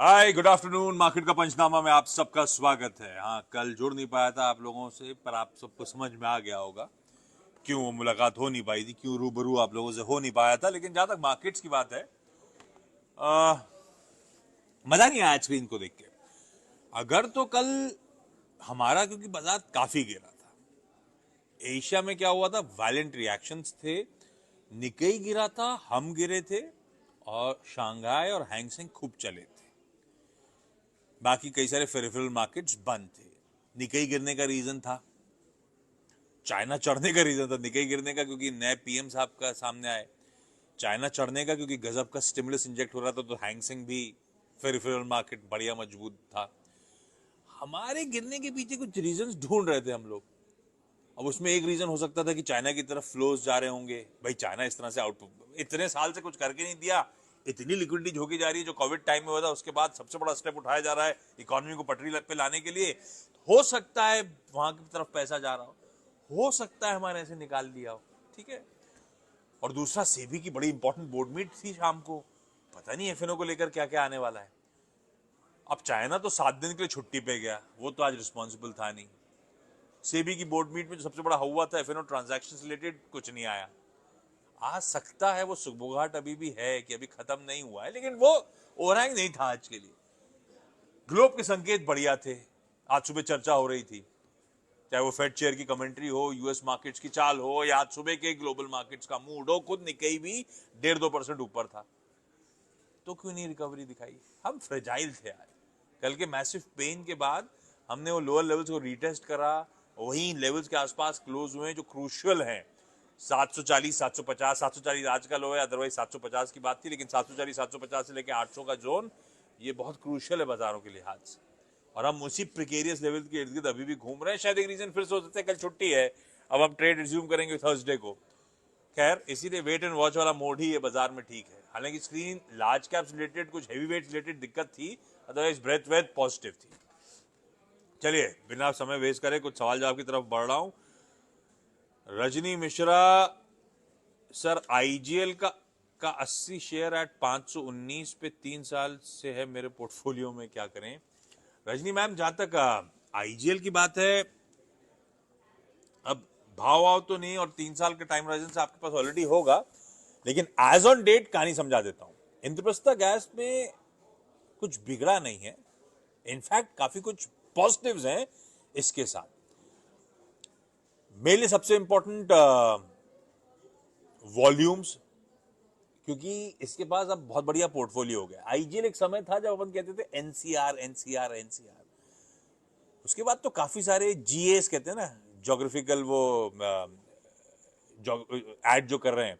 हाय, good afternoon. Market का पंचनामा में आप सबका स्वागत है। हाँ, कल जुड़ नहीं पाया था आप लोगों से, पर आप सबको समझ में आ गया होगा क्यों वो मुलाकात हो नहीं पाई थी, क्यों रूबरू आप लोगों से हो नहीं पाया था। लेकिन जहां तक मार्केट्स की बात है, मजा नहीं आया स्क्रीन को देख के। अगर तो कल हमारा, क्योंकि बाजार काफी गिरा था, एशिया में क्या हुआ था, वायलेंट रिएक्शंस थे। निकेई गिरा था, हम गिरे थे, और शंघाई और हैंगसेंग खूब चले थे। बाकी कई सारे फेरिफेरल मार्केट्स बंद थे। निकेई गिरने का रीजन था, चाइना चढ़ने का रीजन था। निकेई गिरने का क्योंकि नए पीएम साहब का सामने आए, चाइना चढ़ने का क्योंकि गजब का स्टिमुलस इंजेक्ट हो रहा था, तो हैंगसेंग भी फेरिफेरल मार्केट बढ़िया मजबूत था। हमारे गिरने के पीछे कुछ रीजंस ढूंढ रहे थे हम लोग। अब उसमें एक रीजन हो सकता था कि चाइना की तरफ फ्लोज जा रहे होंगे। भाई, चाइना इस तरह से इतने साल से कुछ करके नहीं दिया, इतनी लिक्विडिटी झोंकी जा रही है जो कोविड टाइम में हुआ था, उसके बाद सबसे बड़ा स्टेप उठाया जा रहा है इकोनॉमी को पटरी पे लाने के लिए। हो सकता है वहां की तरफ पैसा जा रहा हो सकता है हमारे ऐसे निकाल दिया हो, ठीक है। और दूसरा, सेबी की बड़ी इंपॉर्टेंट बोर्ड मीट थी शाम को, पता नहीं एफएनओ को लेकर क्या क्या आने वाला है। अब चाइना तो 7 दिन के लिए छुट्टी पे गया, वो तो आज रिस्पॉन्सिबल था नहीं। सेबी की बोर्ड मीट में जो सबसे बड़ा हुआ था एफएनओ ट्रांजैक्शन से रिलेटेड, कुछ नहीं आया। आ सकता है वो सुगबुगाहट अभी भी है कि अभी खत्म नहीं हुआ है, लेकिन वो ओवरहैंग नहीं था आज के लिए। ग्लोब के संकेत बढ़िया थे। आज सुबह चर्चा हो रही थी, चाहे वो फेड चेयर की कमेंट्री हो, यूएस मार्केट्स की चाल हो, या आज सुबह के ग्लोबल मार्केट्स का मूड हो, खुद निकेई भी 1.5-2% ऊपर था। तो क्यों नहीं रिकवरी दिखाई? हम फ्रेजाइल थे आज। कल के मैसिव पेन के बाद हमने वो लोअर लेवल्स को रीटेस्ट करा, वही लेवल्स के आसपास क्लोज हुए जो क्रूशियल हैं। 740, 750, 740 आज का लो है, अदरवाइज 750 की बात थी, लेकिन 740, 750 से लेकर 800 का जोन, ये बहुत क्रूशियल है बाजारों के लिहाज से। और हम उसी प्रिकेरियस लेवल के इर्द गिर्द अभी भी घूम रहे हैं। शायद एक रीजन फिर से हो सकता है कल छुट्टी है, अब हम ट्रेड रिज्यूम करेंगे थर्सडे को। खैर, इसीलिए वेट एंड वॉच वाला मोड ही ये बाजार में ठीक है। हालांकि स्क्रीन लार्ज कैप्स रिलेटेड, कुछ हेवी वेट रिलेटेड दिक्कत थी, अदरवाइज ब्रेथ वेथ पॉजिटिव थी। चलिए, बिना समय वेस्ट करे कुछ सवाल जवाब की तरफ बढ़ रहा हूं। रजनी मिश्रा सर, आईजीएल का 80 शेयर एट 519 पे 3 साल से है मेरे पोर्टफोलियो में, क्या करें? रजनी मैम, जहां तक आईजीएल की बात है, अब भाव वाव तो नहीं, और 3 साल के टाइम होराइजन से आपके पास ऑलरेडी होगा, लेकिन एज ऑन डेट कहानी समझा देता हूं। इंद्रप्रस्था गैस में कुछ बिगड़ा नहीं है, इनफैक्ट काफी कुछ पॉजिटिव्स हैं इसके साथ। मेरे लिए सबसे इंपॉर्टेंट वॉल्यूम्स, क्योंकि इसके पास अब बहुत बढ़िया पोर्टफोलियो हो गया। आईजीएल एक समय था जब अपन कहते थे एनसीआर एनसीआर एनसीआर, उसके बाद तो काफी सारे जीएस कहते हैं ना, जोग्राफिकल वो ऐड जो कर रहे हैं,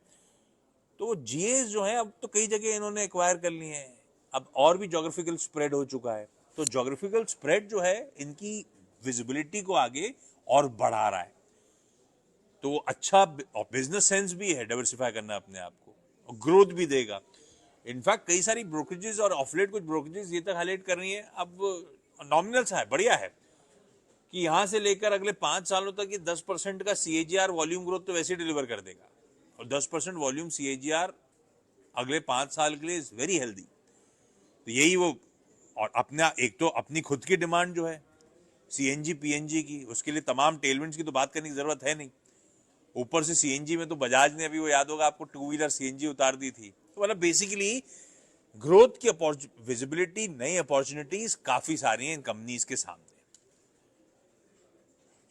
तो वो जीएस जो है अब तो कई जगह इन्होंने एक्वायर कर लिए हैं। अब और भी जोग्राफिकल स्प्रेड हो चुका है, तो जोग्राफिकल स्प्रेड जो है इनकी विजिबिलिटी को आगे और बढ़ा रहा है। तो अच्छा बिजनेस सेंस भी है डाइवर्सिफाई करना अपने आप को, और ग्रोथ भी देगा। इनफैक्ट कई सारी ब्रोकरेजेस और ऑफलेट कुछ ब्रोकरेजेस ये तक हाईलाइट कर रही है, अब नॉमिनल सा है, बढ़िया है, कि यहां से लेकर अगले 5 सालों तक ये 10% का सीएजीआर वॉल्यूम ग्रोथ तो वैसे डिलीवर कर देगा, और 10% वॉल्यूम सीएजीआर अगले 5 साल के लिए इज वेरी हेल्दी। तो यही वो, और अपना एक तो अपनी खुद की डिमांड जो है सीएनजी पीएनजी की, उसके लिए तमाम टेलमेंट्स की तो बात करने की जरूरत है नहीं। ऊपर से सीएनजी में तो बजाज ने अभी, वो याद होगा आपको, 2 व्हीलर सीएनजी उतार दी थी। तो मतलब बेसिकली ग्रोथ की विजिबिलिटी, नई अपॉर्चुनिटीज काफी सारी हैं इन कंपनीज के सामने।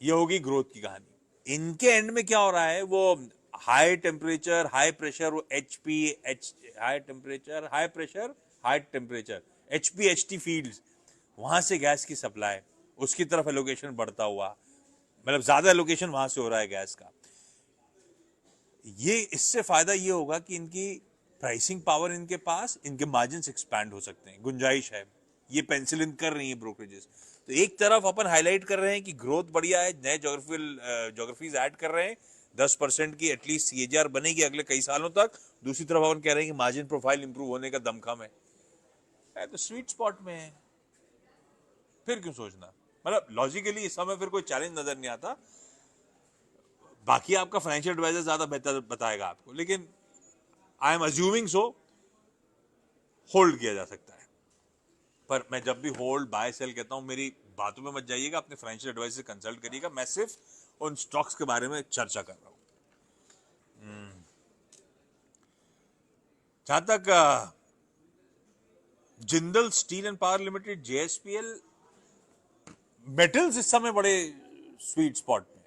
ये होगी ग्रोथ की कहानी। इनके एंड में क्या हो रहा है, वो हाई टेम्परेचर हाई प्रेशर, वो HP high temperature high pressure high temperature HP fields, वहां से गैस की सप्लाई, उसकी तरफ एलोकेशन बढ़ता हुआ, मतलब ज्यादा एलोकेशन वहां से हो रहा है गैस का। ये इससे फायदा ये होगा कि इनकी प्राइसिंग पावर, इनके पास इनके मार्जिन एक्सपैंड हो सकते हैं, गुंजाइश है। ये पेंसिल इन कर रही है ब्रोकरेजेस। तो एक तरफ अपन हाईलाइट कर रहे हैं कि ग्रोथ बढ़िया है, नए जोग्राफीज ऐड कर रहे हैं, 10% की एटलीस्ट सीएजीआर बनेगी अगले कई सालों तक। दूसरी तरफ अपन कह रहे हैं कि मार्जिन प्रोफाइल इंप्रूव होने का दमखम है तो स्वीट स्पॉट में है। फिर क्यों सोचना, मतलब लॉजिकली इस समय फिर कोई चैलेंज नजर नहीं आता। बाकी आपका फाइनेंशियल एडवाइजर ज्यादा बेहतर बताएगा आपको, लेकिन I am assuming so, hold किया जा सकता है। पर मैं जब भी होल्ड बाय सेल कहता हूं, मेरी बातों में मत जाइएगा, अपने फाइनेंशियल एडवाइजर से कंसल्ट करिएगा, मैं सिर्फ उन स्टॉक्स के बारे में चर्चा कर रहा हूं। जहां तक Jindal steel and power limited, JSPL, metals इस समय बड़े स्वीट स्पॉट में,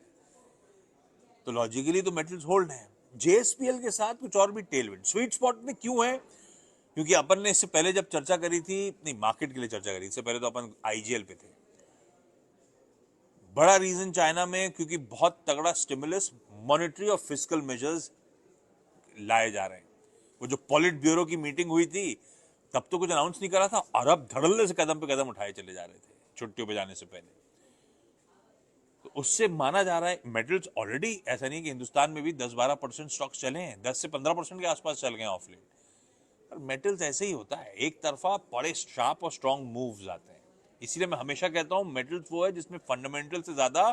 तो लॉजिकली तो मेटल्स होल्ड है। जेएसपीएल के साथ कुछ और भी टेलविंड स्वीट स्पॉट में क्यों है, क्योंकि अपन ने इससे पहले जब चर्चा करी थी, नहीं मार्केट के लिए चर्चा करी, इससे पहले तो अपन आईजीएल पे थे। बड़ा रीजन चाइना में, क्योंकि बहुत तगड़ा स्टिमुलस मॉनेटरी और फिस्कल मेजर्स लाए जा रहे हैं। वो जो पॉलिट ब्यूरो की मीटिंग हुई थी, तब तो कुछ अनाउंस नहीं करा था, अरब धड़ल्ले से कदम पे कदम उठाए चले जा रहे थे छुट्टियों पे जाने से पहले। तो उससे माना जा रहा है मेटल्स ऑलरेडी, ऐसा नहीं कि हिंदुस्तान में भी 10-12% स्टॉक्स चले हैं, 10 से 15% के आसपास चल गए ऑफ लेट। पर मेटल्स ऐसे ही होता है, एक तरफा बड़े शार्प और स्ट्रॉन्ग मूव्स आते हैं। इसीलिए मैं हमेशा कहता हूं मेटल्स वो है जिसमें फंडामेंटल से ज्यादा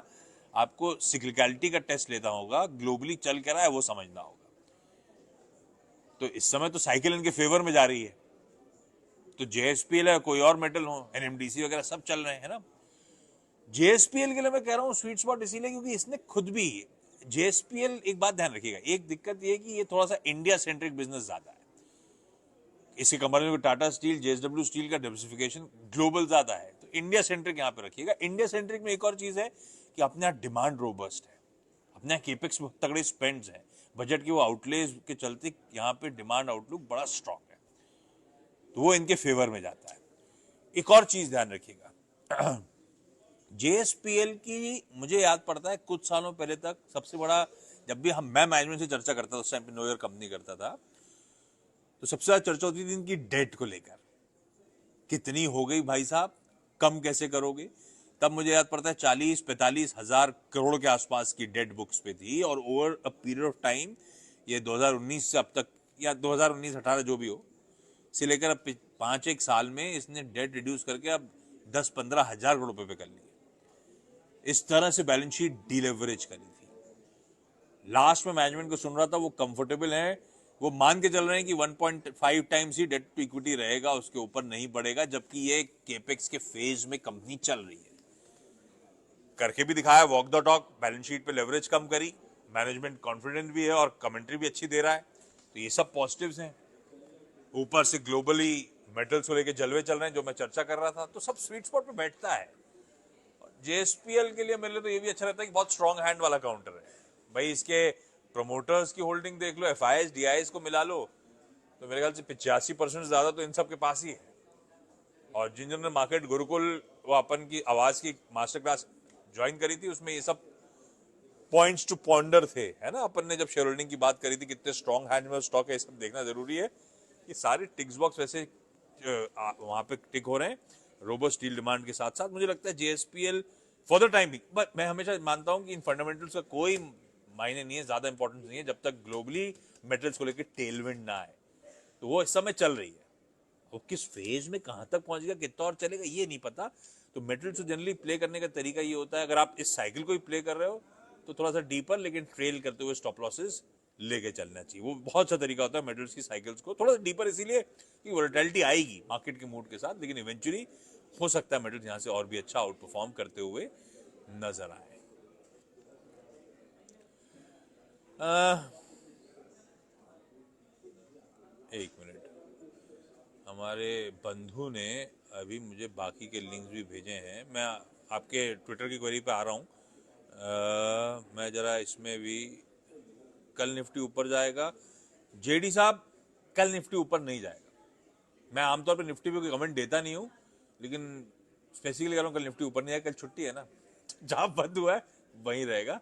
आपको सिक्लिकलिटी का टेस्ट लेना होगा, ग्लोबली चल क्या रहा है वो समझना होगा। तो इस समय तो साइकिल इनके फेवर में जा रही है, तो जेएसपीएल है, कोई और मेटल हो, एनएमडीसी वगैरह सब चल रहे हैं ना। जेएसपीएल के लिए मैं कह रहा हूं स्वीट स्पॉट इसीलिए क्योंकि इसने खुद भी, जेएसपीएल, एक बात ध्यान रखिएगा, एक दिक्कत ये है कि ये थोड़ा सा इंडिया सेंट्रिक बिजनेस ज्यादा है। इसके कंपनी में टाटा स्टील, जेएसडब्ल्यू स्टील का डाइवर्सिफिकेशन ग्लोबल ज्यादा है, तो इंडिया सेंट्रिक यहां पे रखिएगा। इंडिया सेंट्रिक में एक और चीज है कि अपने यहाँ डिमांड रोबस्ट है, अपने यहाँ केपेक्स में तगड़े स्पेंड्स हैं, बजट के वो आउटलेज के चलते यहाँ पे डिमांड आउटलुक बड़ा स्ट्रांग है, तो वो इनके फेवर में जाता है। एक और चीज ध्यान रखिएगा, जेएसपीएल की मुझे याद पड़ता है कुछ सालों पहले तक सबसे बड़ा, जब भी मैं मैनेजमेंट से चर्चा करता था, उस टाइम पे नो ईयर कंपनी करता था, तो सबसे ज्यादा चर्चा होती थी इनकी डेट को लेकर, कितनी हो गई भाई साहब, कम कैसे करोगे। तब मुझे याद पड़ता है 40-45 हजार करोड़ के आसपास की डेट बुक्स पे थी, और over a period of time, ये 2019 से अब तक, या 2019-18 जो भी हो, से लेकर अब 5-1 साल में इसने डेट रिड्यूस करके अब 10-15 हजार करोड़ रुपए पे कर ली। इस तरह से बैलेंस शीट डीलेवरेज करी थी। लास्ट में मैनेजमेंट को सुन रहा था, वो कंफर्टेबल है, वो मान के चल रहे हैं कि 1.5 टाइम्स ही डेट टू इक्विटी रहेगा, उसके ऊपर नहीं बढ़ेगा, जबकि ये केपेक्स के फेज में कंपनी चल रही है। करके भी दिखाया, walk the talk, balance sheet पे लेवरेज कम करी, मैनेजमेंट कॉन्फिडेंट भी है और कमेंट्री भी अच्छी दे रहा है, तो ये सब पॉजिटिव्स हैं। ऊपर से ग्लोबली मेटल्स को लेके जलवे चल रहे हैं, जो मैं चर्चा कर रहा था, तो सब स्वीट स्पॉट पे बैठता है। जेएसपीएल के लिए मेरे लिए तो ये भी अच्छा रहता है कि बहुत स्ट्रॉन्ग हैंड वाला काउंटर है भाई। इसके प्रमोटर्स की होल्डिंग देख लो, एफआईएस डीआईएस को मिला लो, तो मेरे ख्याल से 85% ज्यादा तो इन सब के पास ही है। और जिन जिन्होंने मार्केट गुरुकुल, वो अपन की आवाज की मास्टर क्लास ज्वाइन करी थी, उसमें ये सब पॉइंट्स टू पॉन्डर थे, है ना। अपन ने जब शेयर होल्डिंग की बात करी थी, कितने स्ट्रॉन्ग हैंड में स्टॉक है, ये सब देखना जरूरी है। ये सारे टिक्स बॉक्स वैसे वहां पे टिक हो रहे हैं, रोबोस्ट स्टील डिमांड के साथ साथ। मुझे लगता है JSPL for the time, but मैं हमेशा मानता हूं कि इन फंडामेंटल्स का कोई मायने नहीं है, ज्यादा इंपॉर्टेंस नहीं है, जब तक ग्लोबली मेटल्स को लेकर टेलविंड ना आए। तो वो इस समय चल रही है, वो किस फेज में कहां तक पहुंच गया, कितना और चलेगा, ये नहीं पता। तो मेटल्स को जनरली प्ले करने का तरीका ये होता है, अगर आप इस साइकिल को ही प्ले कर रहे हो तो थोड़ा सा डीपर लेकिन ट्रेल करते हुए स्टॉप लॉसेस लेके चलना चाहिए। वो बहुत अच्छा तरीका होता है मेटल्स की साइकिल्स को थोड़ा सा डीपर, इसीलिए कि वोलेटिलिटी आएगी मार्केट के मूड के साथ, लेकिन इवेंचुअली हो सकता है मेटल्स यहां से और भी अच्छा आउट परफॉर्म करते हुए नजर आए। एक मिनट, हमारे बंधु ने अभी मुझे बाकी के लिंक्स भी भेजे हैं, मैं आपके ट्विटर की क्वेरी पे आ रहा हूँ। मैं जरा इसमें भी, कल निफ्टी ऊपर जाएगा, जेडी साहब कल निफ्टी ऊपर नहीं जाएगा। मैं आमतौर पर निफ्टी पे कोई कमेंट देता नहीं हूँ, लेकिन स्पेसिफिकली कह रहा हूँ कल निफ्टी ऊपर नहीं जाएगा, कल छुट्टी है ना, जहां बंद हुआ है वहीं रहेगा।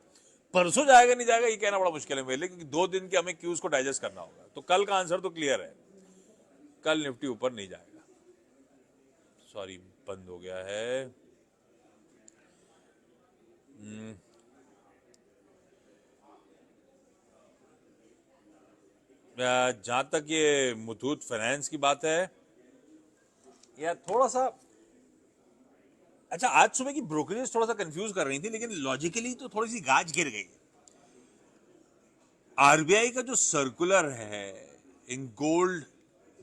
परसों जाएगा नहीं जाएगा ये कहना बड़ा मुश्किल है मेरे लिए, क्योंकि 2 दिन के हमें क्यूज को डाइजेस्ट करना होगा। तो कल का आंसर तो क्लियर है, कल निफ्टी ऊपर नहीं जाएगा। सॉरी, बंद हो गया है। जहां तक ये मुथूट फाइनेंस की बात है, या थोड़ा सा, अच्छा आज सुबह की ब्रोकरेज थोड़ा सा कंफ्यूज कर रही थी, लेकिन लॉजिकली तो थोड़ी सी गाज गिर गई। आरबीआई का जो सर्कुलर है इन गोल्ड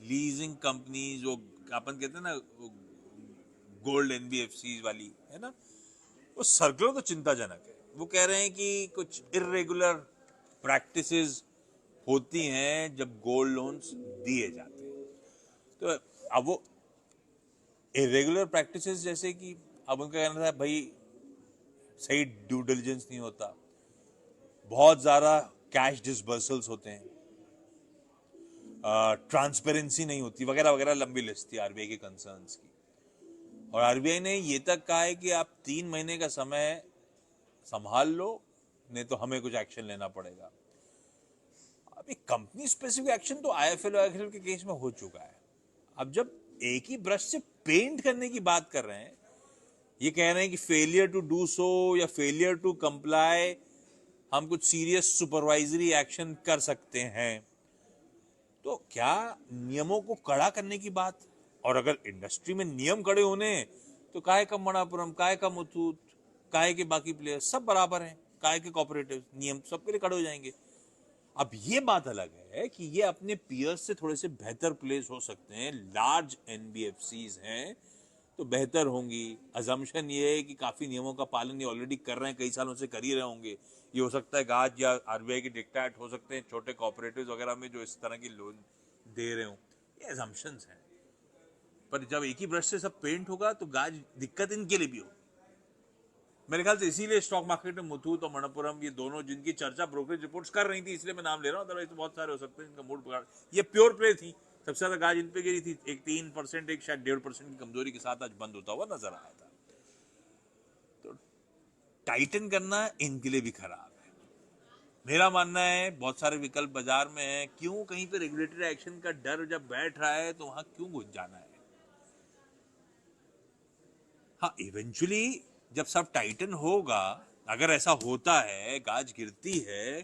लीजिंग कंपनीज, जो अपन कहते हैं ना गोल्ड एनबीएफसी वाली है ना, वो सर्कुलर तो चिंताजनक है। वो कह रहे हैं कि कुछ इरेगुलर प्रैक्टिसेस होती हैं जब गोल्ड लोन्स दिए जाते हैं। तो अब वो इरेगुलर प्रैक्टिसेस जैसे कि अब उनका कहना था भाई सही ड्यू डिलिजेंस नहीं होता, बहुत ज्यादा कैश डिसबर्सल्स होते हैं, ट्रांसपेरेंसी नहीं होती, वगैरह वगैरह, लंबी लिस्ट थी आरबीआई के कंसर्न्स की। और आरबीआई ने ये तक कहा है कि आप 3 महीने का समय संभाल लो, नहीं तो हमें कुछ एक्शन लेना पड़ेगा। अभी कंपनी स्पेसिफिक एक्शन तो आईएफएल के केस में हो चुका है। अब जब एक ही ब्रश से पेंट करने की बात कर रहे हैं, ये कह रहे हैं कि फेलियर टू डू सो या फेलियर टू कंप्लाई, हम कुछ सीरियस सुपरवाइजरी एक्शन कर सकते हैं। तो क्या नियमों को कड़ा करने की बात, और अगर इंडस्ट्री में नियम कड़े होने तो काहे का मणप्पुरम, काहे का मुथूट, काहे के बाकी प्लेयर्स सब बराबर हैं, काहे के कोऑपरेटिव नियम सबके लिए खड़े हो जाएंगे। अब ये बात अलग है कि ये अपने पीयर्स से थोड़े से बेहतर प्लेस हो सकते हैं, लार्ज एनबीएफसीज हैं तो बेहतर होंगी। अजम्पशन ये है कि काफी नियमों का पालन ये ऑलरेडी कर रहे हैं, कई सालों से कर ही रहे होंगे। ये हो सकता है गाज या आरबीआई के डिक्टेट हो सकते हैं छोटे कोऑपरेटिव्स वगैरह में जो इस तरह की लोन दे रहे हों, ये अजम्पशंस हैं। पर जब एक ही ब्रश से सब पेंट होगा तो गाज दिक्कत इनके लिए भी हो। मेरे ख्याल से इसीलिए स्टॉक मार्केट में मुथूट और मणप्पुरम, ये दोनों जिनकी चर्चा ब्रोकरेज रिपोर्ट्स कर रही थी, इसलिए मैं नाम ले रहा हूँ, अदरवाइज तो बहुत सारे हो सकते हैं इनका मूड पकड़। ये प्योर प्ले थी, सबसे ज्यादा गाज इन पे गिरी थी, एक 3%, एक शायद 1.5% की कमजोरी के साथ आज बंद होता हुआ नजर आया था। तो टाइटन करना इनके लिए भी खराब है। मेरा मानना है बहुत सारे विकल्प बाजार में है, क्यों कहीं पे रेगुलेटरी एक्शन का डर जब बैठ रहा है तो वहां क्यों घुस जाना है। हाँ, इवेंचुअली जब सब टाइटन होगा, अगर ऐसा होता है गाज गिरती है,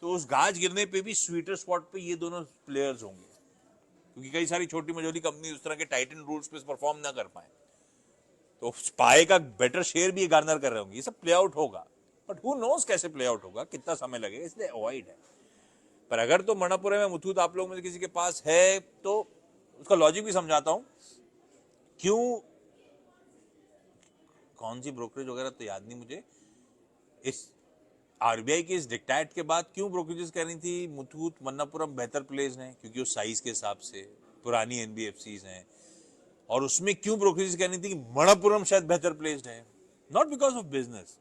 तो उस गाज गिरने पे भी स्वीटर स्पॉट पे ये दोनों प्लेयर्स होंगे, क्योंकि कई सारी छोटी मझोली कंपनी उस तरह के टाइटन रूल्स पे परफॉर्म ना कर पाए, तो पाए का बेटर शेयर भी गार्नर कर रहे होंगे। ये सब प्ले आउट होगा, बट हु नोस कैसे प्ले आउट होगा, कितना समय लगेगा, इसलिए अवॉइड है। पर अगर तो मणप्पुरम में मुथूट आप लोग में किसी के पास है तो उसका लॉजिक भी समझाता हूं। क्यों, कौन सी ब्रोकरेज वगैरह तो याद नहीं मुझे, इस आरबीआई के इस डिक्टेट के बाद क्यों ब्रोकरेजेस कह रही थी मुथूट मन्नापुरम बेहतर प्लेस हैं, क्योंकि उस साइज के हिसाब से पुरानी एनबीएफसीज हैं। और उसमें क्यों ब्रोकरेजेस कह रही थी कि मणप्पुरम शायद बेहतर प्लेस्ड है, not because of business,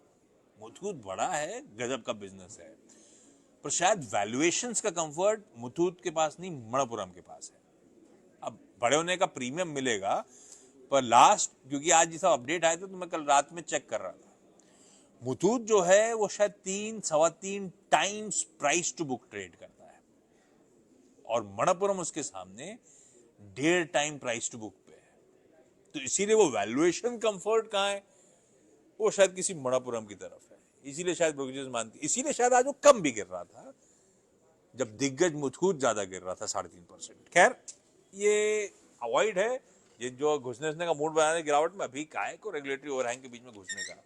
Muthoot बड़ा है, गजब का बिजनेस है, पर शायद वैल्यूएशंस का कंफर्ट मुथूट के पास नहीं, मणप्पुरम के पास है। अब बड़े होने का प्रीमियम मिलेगा, पर लास्ट, क्योंकि आज ये सब अपडेट आए थे तो मैं कल रात में चेक कर रहा था, मुथूट जो है वो शायद 3-3.25 times price to book trade करता है, और मणप्पुरम उसके सामने 1.5 टाइम प्राइस टू बुक पे है। तो इसीलिए वो वैल्यूएशन कंफर्ट कहां है, वो शायद किसी मणप्पुरम की तरफ है, इसीलिए शायद ब्रोकरेजेस मानती, इसीलिए शायद आज वो कम भी गिर रहा था जब दिग्गज मुथूट ज्यादा गिर रहा था 3.5%। खैर ये अवॉइड है, ये जो घुसने का मूड बनाने गिरावट में, अभी काय को रेगुलेटरी ओवरहैंग के बीच में घुसने का,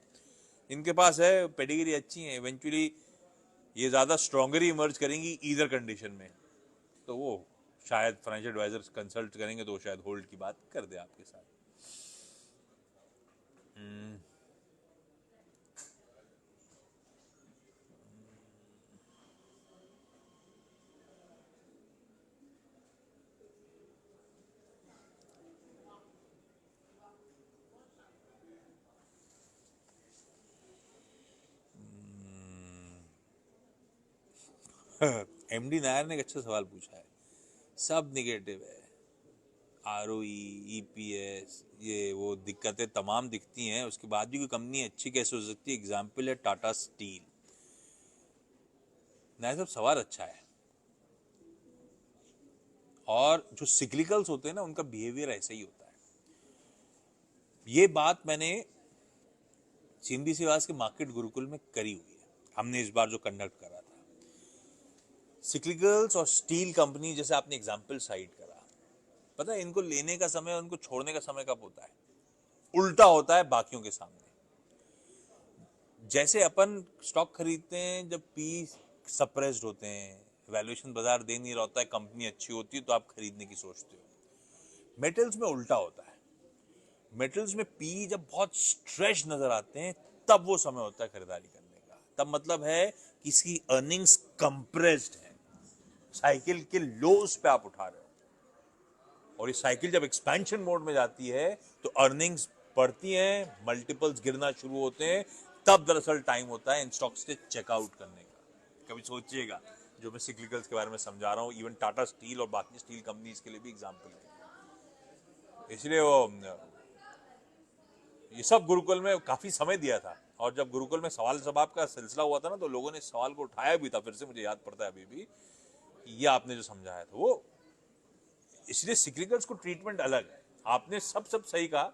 इनके पास है, पेडिग्री अच्छी है, इवेंचुअली ये ज्यादा स्ट्रॉन्गर ही इमर्ज करेंगी ईदर कंडीशन में, तो वो शायद फाइनेंशियल एडवाइजर्स कंसल्ट करेंगे तो शायद होल्ड की बात कर दे आपके साथ। एमडी नायर ने एक अच्छा सवाल पूछा है, सब निगेटिव है, आरओई, ईपीएस, ये वो दिक्कतें तमाम दिखती हैं, उसके बाद भी कोई कंपनी अच्छी कैसे हो सकती है। एग्जाम्पल है टाटा स्टील। नायर साहब सवाल अच्छा है, और जो सिक्लिकल्स होते हैं ना उनका बिहेवियर ऐसा ही होता है। ये बात मैंने सीएमडी सिवास के मार्केट गुरुकुल में करी हुई है, हमने इस बार जो कंडक्ट करा था। सिक्लिकल्स और स्टील कंपनी जैसे आपने एग्जाम्पल साइड करा, पता है इनको लेने का समय और उनको छोड़ने का समय कब होता है, उल्टा होता है बाकियों के सामने। जैसे अपन स्टॉक खरीदते हैं जब पी सप्रेस्ड होते हैं, वैल्यूएशन बाजार दे नहीं रहा होता है, कंपनी अच्छी होती है तो आप खरीदने की सोचते हो। मेटल्स में उल्टा होता है, मेटल्स में पी जब बहुत स्ट्रेच नजर आते हैं तब वो समय होता है खरीदारी करने का। तब मतलब है किसी अर्निंग्स कंप्रेस्ड है, साइकिल के लोस पे आप उठा रहे हो, और ये साइकिल जब एक्सपेंशन मोड में जाती है तो अर्निंग्स बढ़ती हैं, मल्टीपल्स गिरना शुरू होते हैं, तब दरअसल टाइम होता है इन स्टॉक्स से चेकआउट करने का। कभी सोचिएगा, जो मैं सिक्लिकल्स के बारे में समझा रहा हूं, इवन टाटा स्टील और बाकी स्टील कंपनीज के लिए भी एग्जांपल है। इसलिए वो ये सब गुरुकुल में काफी समय दिया था, और जब गुरुकुल में सवाल जवाब का सिलसिला हुआ था ना, तो लोगों ने सवाल को उठाया भी था, फिर से मुझे याद पड़ता है अभी भी, ये आपने जो समझाया था वो। इसलिए सिक्लिकल्स को ट्रीटमेंट अलग है। आपने सब सही कहा,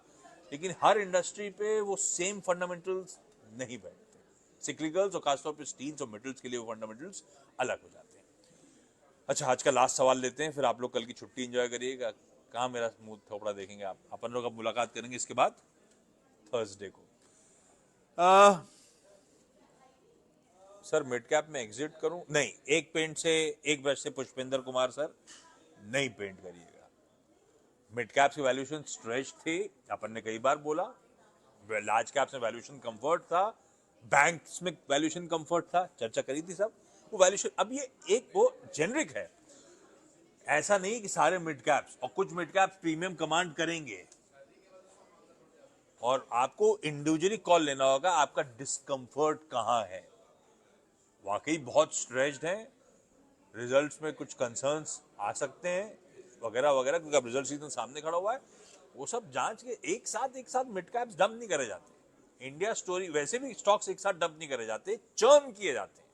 लेकिन हर इंडस्ट्री पे वो सेम फंडामेंटल्स नहीं बैठते। सिक्लिकल्स और खासतौर पे स्टील्स और मेटल्स के लिए वो फंडामेंटल्स अलग हो जाते हैं। अच्छा, आज का लास्ट सवाल लेते हैं, फिर आप लोग कल की छुट्टी एंजॉय करिएगा। कहाँ मेरा मुंह थोपड़ा देखेंगे आप? अपन लोग अब मुलाकात करेंगे इसके बाद थर्सडे को। सर मिड कैप में एग्जिट करूं? नहीं, एक पेंट से, एक ब्रश से पुष्पेंद्र कुमार सर नहीं पेंट करिएगा। मिड कैप की वैल्यूएशन स्ट्रेच थी, अपन ने कई बार बोला। लार्ज कैप्स में वैल्यूएशन कंफर्ट था, बैंक्स में वैल्यूएशन कंफर्ट था, चर्चा करी थी सब। वो वैल्यूएशन, अब ये एक वो जेनरिक है, ऐसा नहीं कि सारे मिड कैप्स, और कुछ मिड कैप्स प्रीमियम कमांड करेंगे, और आपको इंडिविजुअली कॉल लेना होगा आपका डिस्कंफर्ट कहां है। वाकई बहुत स्ट्रेच्ड है, रिजल्ट्स में कुछ कंसर्न्स आ सकते हैं वगैरह वगैरह, क्योंकि अब रिजल्ट सीजन सामने खड़ा हुआ है। वो सब जांच के एक साथ मिड कैप्स डंप नहीं करे जाते। इंडिया स्टोरी, वैसे भी स्टॉक्स एक साथ डंप नहीं करे जाते, चर्न किए जाते हैं।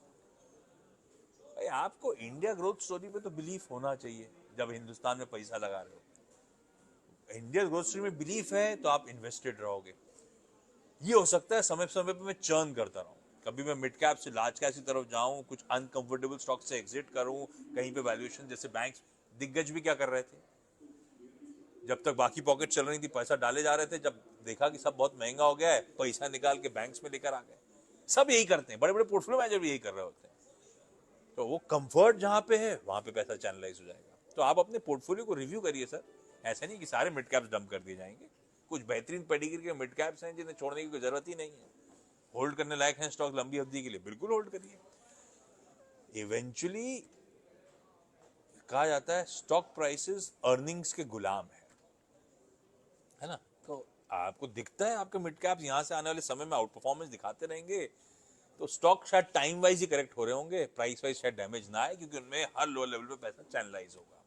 भाई आपको इंडिया ग्रोथ स्टोरी पे तो बिलीफ होना चाहिए जब हिंदुस्तान में पैसा लगा रहे हो। इंडिया ग्रोथ स्टोरी में बिलीफ है तो आप इन्वेस्टेड रहोगे। ये हो सकता है समय समय पे मैं चर्न करता रहूं, कभी मैं मिड कैप से लार्ज कैप की तरफ जाऊं, कुछ अनकंफर्टेबल स्टॉक से एग्जिट करूं, कहीं पे वैल्यूएशन, जैसे बैंक्स, दिग्गज भी क्या कर रहे थे, जब तक बाकी पॉकेट चल रही थी पैसा डाले जा रहे थे, जब देखा कि सब बहुत महंगा हो गया है, पैसा निकाल के बैंक्स में लेकर आ गए। सब यही करते हैं, बड़े बड़े पोर्टफोलियो मैनेजर भी यही कर रहे होते हैं। तो वो कंफर्ट जहां पे है वहां पे पैसा चैनलाइज हो जाएगा। तो आप अपने पोर्टफोलियो को रिव्यू करिए सर, ऐसा नहीं कि सारे मिड कैप्स डंप कर दिए जाएंगे। कुछ बेहतरीन पेडिग्री के मिड कैप्स हैं जिन्हें छोड़ने की कोई जरूरत ही नहीं है, होल्ड करने लायक हैं स्टॉक लंबी अवधि के लिए, बिल्कुल होल्ड करिए। इवेंचुअली कहा जाता है स्टॉक प्राइसेस अर्निंग्स के गुलाम है ना। तो आपको दिखता है आपके मिड कैप्स यहां से आने वाले समय में आउट परफॉर्मेंस दिखाते रहेंगे, तो स्टॉक शायद टाइम वाइज ही करेक्ट हो रहे होंगे, प्राइस वाइज शायद डैमेज ना आए, क्योंकि उनमें हर लो लेवल पे पैसा चैनलाइज होगा।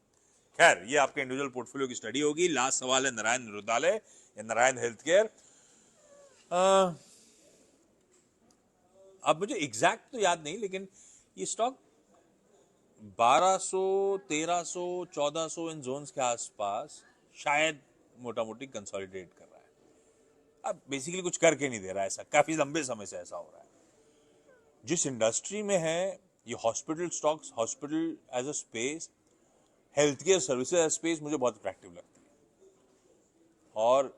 खैर, ये आपके इंडिविजुअल पोर्टफोलियो की स्टडी होगी। लास्ट सवाल है नारायण हृदयालय या नारायण हेल्थ केयर। अब मुझे एग्जैक्ट तो याद नहीं, लेकिन ये स्टॉक 1200, 1300, 1400 इन जोन्स के आसपास शायद मोटा मोटी कंसोलिडेट कर रहा है। अब बेसिकली कुछ करके नहीं दे रहा है, ऐसा काफी लंबे समय से ऐसा हो रहा है। जिस इंडस्ट्री में है ये hospital stocks, hospital as a space, health care services as space मुझे बहुत अट्रैक्टिव लगती है, और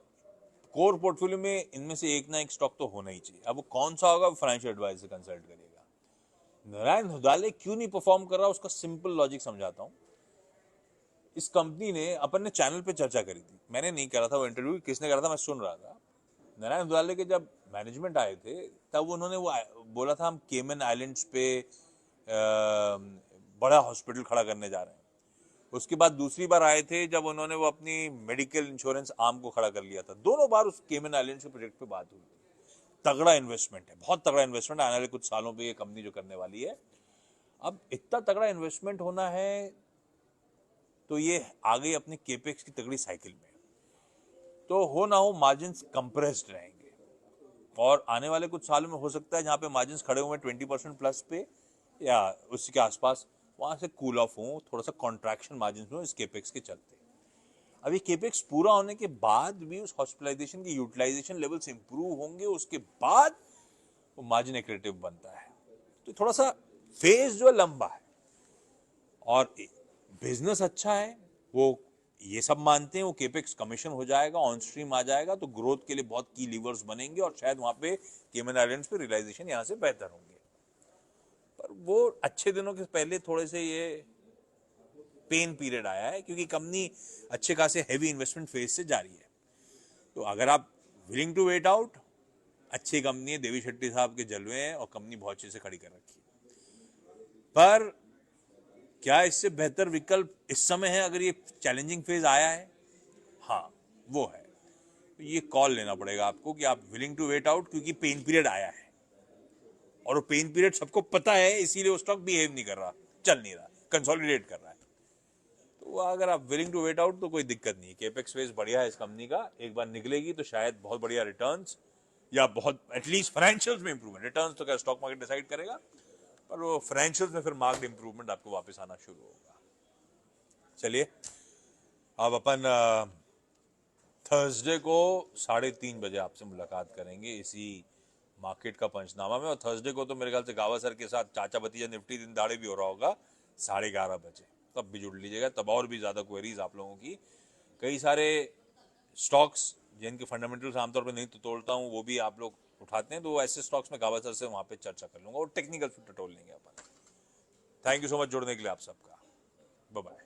कोर पोर्टफोलियो में इनमें से एक ना एक स्टॉक तो होना ही चाहिए। अब वो कौन सा होगा, फाइनेंशियल एडवाइजर से कंसल्ट करिएगा। नारायण हृदयालय क्यों नहीं परफॉर्म कर रहा, उसका सिंपल लॉजिक समझाता हूं। इस कंपनी ने, अपन ने चैनल पे चर्चा करी थी, मैंने नहीं करा था वो इंटरव्यू, किसने करा था मैं सुन रहा था। नारायण हृदयालय के जब मैनेजमेंट आए थे तब उन्होंने वो बोला था हम केमन आइलैंड्स पे बड़ा हॉस्पिटल खड़ा करने जा रहे हैं। उसके बाद दूसरी बार आए थे जब उन्होंने वो अपनी मेडिकल इंश्योरेंस आर्म को खड़ा कर लिया था। दोनों बार उस केमन आइलैंड्स के प्रोजेक्ट पे बात हुई थी। तगड़ा इन्वेस्टमेंट है, बहुत तगड़ा इन्वेस्टमेंट आने वाले कुछ सालों पे ये कंपनी जो करने वाली है। अब इतना तगड़ा इन्वेस्टमेंट होना है तो ये आ गई अपनी केपेक्स की तगड़ी साइकिल में, तो हो ना हो मार्जिन्स कंप्रेस्ड रहेंगे, और आने वाले कुछ सालों में हो सकता है जहां पे मार्जिन्स खड़े हुए 20% प्लस पे या उसी के आसपास, वहां से कूल ऑफ हो, थोड़ा सा कॉन्ट्रैक्शन मार्जिन्स में इस केपेक्स के चलते। अब ये केपेक्स पूरा होने के बाद भी उस हॉस्पिटलाइजेशन की यूटिलाइजेशन लेवल्स इंप्रूव होंगे, उसके बाद वो मार्जिन एक्रेटिव बनता है। तो थोड़ा सा फेज जो लंबा है, और बिजनेस अच्छा है, वो ये सब मानते हैं, वो केपेक्स कमीशन हो जाएगा, ऑन स्ट्रीम आ जाएगा, तो ग्रोथ के लिए बहुत की लीवर्स बनेंगे, और शायद वहां पे केमन आइलैंड्स पे रियलाइजेशन यहां से बेहतर होंगे। पर वो अच्छे दिनों के पहले थोड़े से ये पेन पीरियड आया है, क्योंकि कंपनी अच्छे खासे हैवी इन्वेस्टमेंट फेज से जा रही है। तो अगर आप विलिंग टू वेट आउट, अच्छी कंपनी है, देवी शेट्टी साहब के जलवे हैं और कंपनी बहुत अच्छे से खड़ी कर रखी है। पर क्या इससे बेहतर विकल्प इस समय है अगर ये चैलेंजिंग फेज आया है? हाँ, वो है। तो ये कॉल लेना पड़ेगा आपको कि आप विलिंग टू वेट आउट, क्योंकि पेन पीरियड आया है और वो पेन पीरियड सबको पता है, इसीलिए वो स्टॉक बिहेव नहीं कर रहा, चल नहीं रहा, कंसोलिडेट कर रहा है। तो अगर आप विलिंग टू वेट आउट तो कोई दिक्कत नहीं है। केपेक्स फेज बढ़िया है इस कंपनी का, एक बार निकलेगी तो शायद बहुत बढ़िया रिटर्न्स या बहुत एटलीस्ट फाइनेंशियल्स में इंप्रूवमेंट। रिटर्न्स तो क्या स्टॉक मार्केट डिसाइड करेगा, पर वो फाइनेंशियल्स में फिर मार्क्ड इंप्रूवमेंट आपको वापस आना शुरू होगा। चलिए, अब अपन थर्सडे को 3:30 बजे आपसे मुलाकात करेंगे इसी मार्केट का पंचनामा में। और थर्सडे को तो मेरे ख्याल से गावा सर के साथ चाचा भतीजा निफ्टी दिन दाड़े भी हो रहा होगा 11:30 बजे, तब भी जुड़ लीजिएगा। तब और भी ज्यादा क्वेरीज आप लोगों की, कई सारे स्टॉक्स जिनके फंडामेंटल्स आमतौर पर नहीं तो तोड़ता हूँ वो भी आप लोग उठाते हैं, तो वो ऐसे स्टॉक्स में गावा सर से वहां पे चर्चा कर लूंगा और टेक्निकल फिट टटोल लेंगे अपन। थैंक यू सो मच जुड़ने के लिए आप सबका। Bye bye.